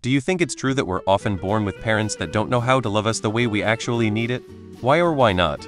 Do you think it's true that we're often born with parents that don't know how to love us the way we actually need it? Why or why not?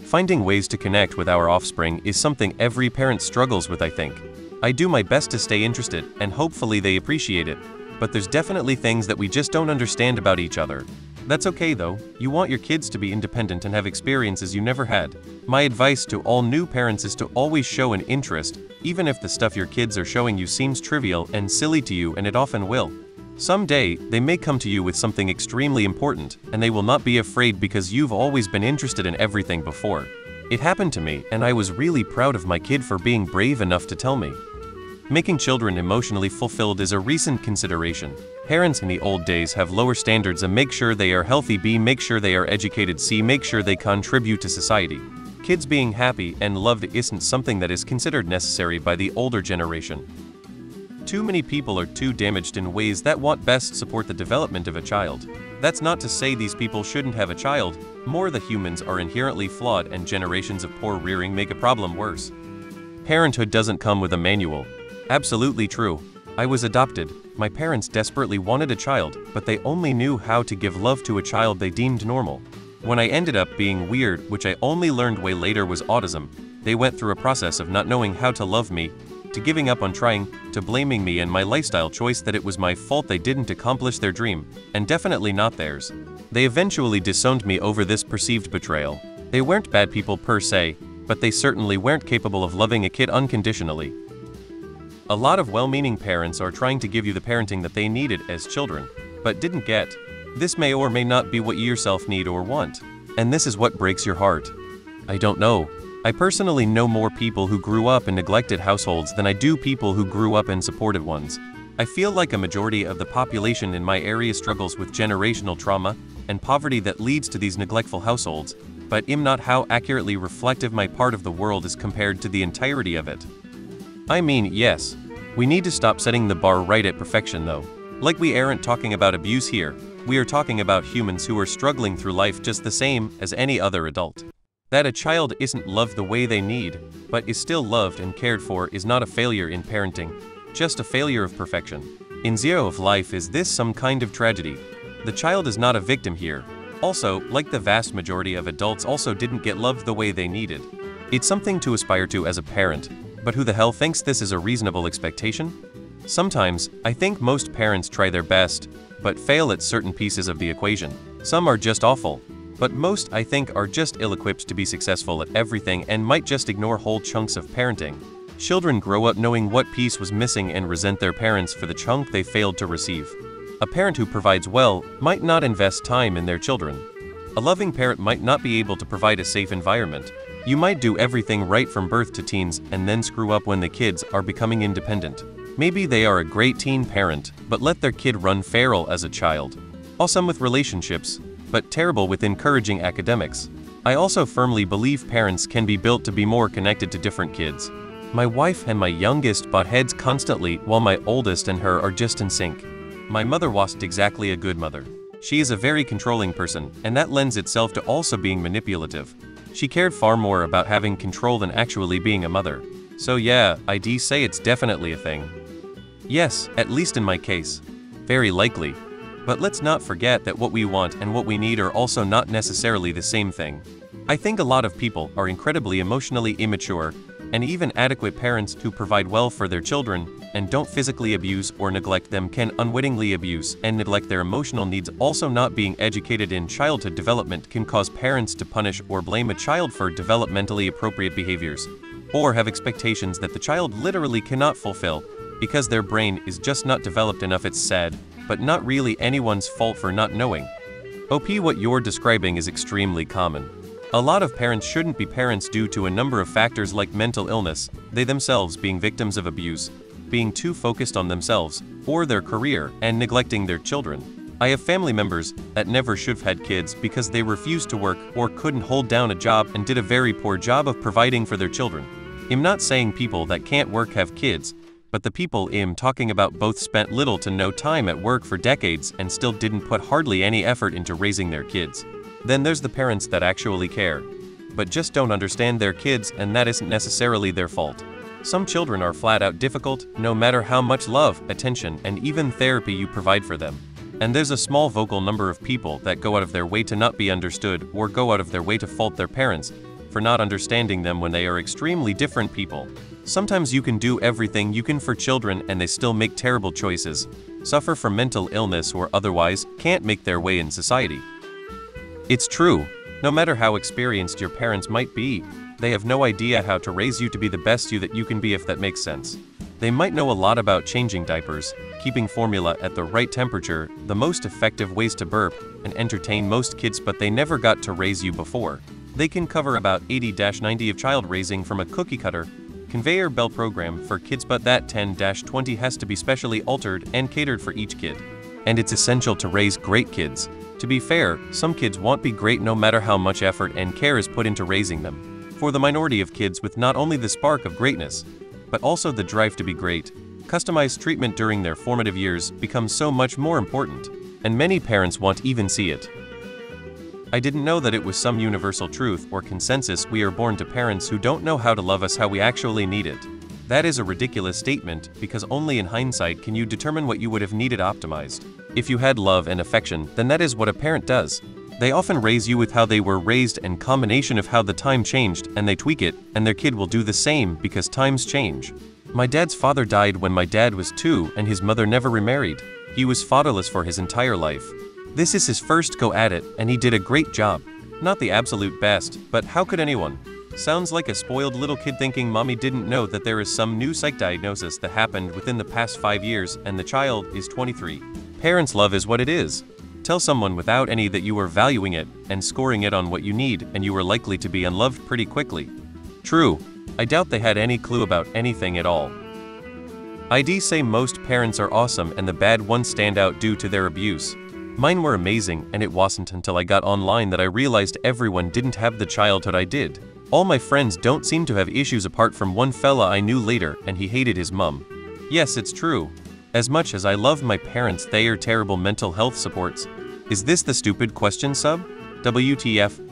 Finding ways to connect with our offspring is something every parent struggles with, I think. I do my best to stay interested, and hopefully they appreciate it. But there's definitely things that we just don't understand about each other. That's okay though, you want your kids to be independent and have experiences you never had. My advice to all new parents is to always show an interest, even if the stuff your kids are showing you seems trivial and silly to you, and it often will. Someday, they may come to you with something extremely important, and they will not be afraid because you've always been interested in everything before. It happened to me, and I was really proud of my kid for being brave enough to tell me. Making children emotionally fulfilled is a recent consideration. Parents in the old days have lower standards: A, make sure they are healthy; B, make sure they are educated; C, make sure they contribute to society. Kids being happy and loved isn't something that is considered necessary by the older generation. Too many people are too damaged in ways that won't best support the development of a child. That's not to say these people shouldn't have a child, more the humans are inherently flawed, and generations of poor rearing make a problem worse. Parenthood doesn't come with a manual. Absolutely true. I was adopted. My parents desperately wanted a child, but they only knew how to give love to a child they deemed normal. When I ended up being weird, which I only learned way later was autism, they went through a process of not knowing how to love me, to giving up on trying, to blaming me and my lifestyle choice that it was my fault they didn't accomplish their dream, and definitely not theirs. They eventually disowned me over this perceived betrayal. They weren't bad people per se, but they certainly weren't capable of loving a kid unconditionally. A lot of well-meaning parents are trying to give you the parenting that they needed as children, but didn't get. This may or may not be what you yourself need or want, and this is what breaks your heart. I don't know. I personally know more people who grew up in neglected households than I do people who grew up in supported ones. I feel like a majority of the population in my area struggles with generational trauma and poverty that leads to these neglectful households, but I'm not how accurately reflective my part of the world is compared to the entirety of it. I mean, yes, we need to stop setting the bar right at perfection though. Like, we aren't talking about abuse here, we are talking about humans who are struggling through life just the same as any other adult. That a child isn't loved the way they need, but is still loved and cared for, is not a failure in parenting, just a failure of perfection. In zero of life, is this some kind of tragedy? The child is not a victim here. Also, like the vast majority of adults, also didn't get loved the way they needed. It's something to aspire to as a parent, but who the hell thinks this is a reasonable expectation? Sometimes, I think most parents try their best, but fail at certain pieces of the equation. Some are just awful, but most, I think, are just ill-equipped to be successful at everything and might just ignore whole chunks of parenting. Children grow up knowing what piece was missing and resent their parents for the chunk they failed to receive. A parent who provides well might not invest time in their children. A loving parent might not be able to provide a safe environment. You might do everything right from birth to teens and then screw up when the kids are becoming independent. Maybe they are a great teen parent, but let their kid run feral as a child. Awesome with relationships, but terrible with encouraging academics. I also firmly believe parents can be built to be more connected to different kids. My wife and my youngest butt heads constantly, while my oldest and her are just in sync. My mother wasn't exactly a good mother. She is a very controlling person, and that lends itself to also being manipulative. She cared far more about having control than actually being a mother. So yeah, I'd say it's definitely a thing. Yes, at least in my case. Very likely. But let's not forget that what we want and what we need are also not necessarily the same thing. I think a lot of people are incredibly emotionally immature, and even adequate parents who provide well for their children and don't physically abuse or neglect them can unwittingly abuse and neglect their emotional needs. Also, not being educated in childhood development can cause parents to punish or blame a child for developmentally appropriate behaviors, or have expectations that the child literally cannot fulfill because their brain is just not developed enough. It's sad, but not really anyone's fault for not knowing. What you're describing is extremely common. A lot of parents shouldn't be parents due to a number of factors like mental illness, they themselves being victims of abuse, being too focused on themselves or their career, and neglecting their children. I have family members that never should have had kids because they refused to work or couldn't hold down a job and did a very poor job of providing for their children. I'm not saying people that can't work have kids, but the people I'm talking about both spent little to no time at work for decades and still didn't put hardly any effort into raising their kids. Then there's the parents that actually care, but just don't understand their kids, and that isn't necessarily their fault. Some children are flat out difficult, no matter how much love, attention, and even therapy you provide for them. And there's a small vocal number of people that go out of their way to not be understood or go out of their way to fault their parents for not understanding them when they are extremely different people. Sometimes you can do everything you can for children and they still make terrible choices, suffer from mental illness or otherwise can't make their way in society. It's true, no matter how experienced your parents might be, they have no idea how to raise you to be the best you that you can be, if that makes sense. They might know a lot about changing diapers, keeping formula at the right temperature, the most effective ways to burp, and entertain most kids, but they never got to raise you before. They can cover about 80-90 of child raising from a cookie cutter, conveyor belt program for kids, but that 10-20 has to be specially altered and catered for each kid. And it's essential to raise great kids. To be fair, some kids won't be great no matter how much effort and care is put into raising them. For the minority of kids with not only the spark of greatness, but also the drive to be great, customized treatment during their formative years becomes so much more important, and many parents won't even see it. I didn't know that it was some universal truth or consensus we are born to parents who don't know how to love us how we actually need it. That is a ridiculous statement, because only in hindsight can you determine what you would have needed optimized. If you had love and affection, then that is what a parent does. They often raise you with how they were raised and combination of how the time changed, and they tweak it, and their kid will do the same because times change. My dad's father died when my dad was 2 and his mother never remarried. He was fatherless for his entire life. This is his first go at it, and he did a great job. Not the absolute best, but how could anyone? Sounds like a spoiled little kid thinking mommy didn't know that there is some new psych diagnosis that happened within the past 5 years and the child is 23. Parents' love is what it is. Tell someone without any that you are valuing it and scoring it on what you need, and you are likely to be unloved pretty quickly. True, I doubt they had any clue about anything at all. I'd say most parents are awesome and the bad ones stand out due to their abuse. Mine were amazing, and it wasn't until I got online that I realized everyone didn't have the childhood I did. All my friends don't seem to have issues apart from one fella I knew later, and he hated his mum. Yes, it's true. As much as I love my parents, they are terrible mental health supports. Is this the stupid question sub? WTF?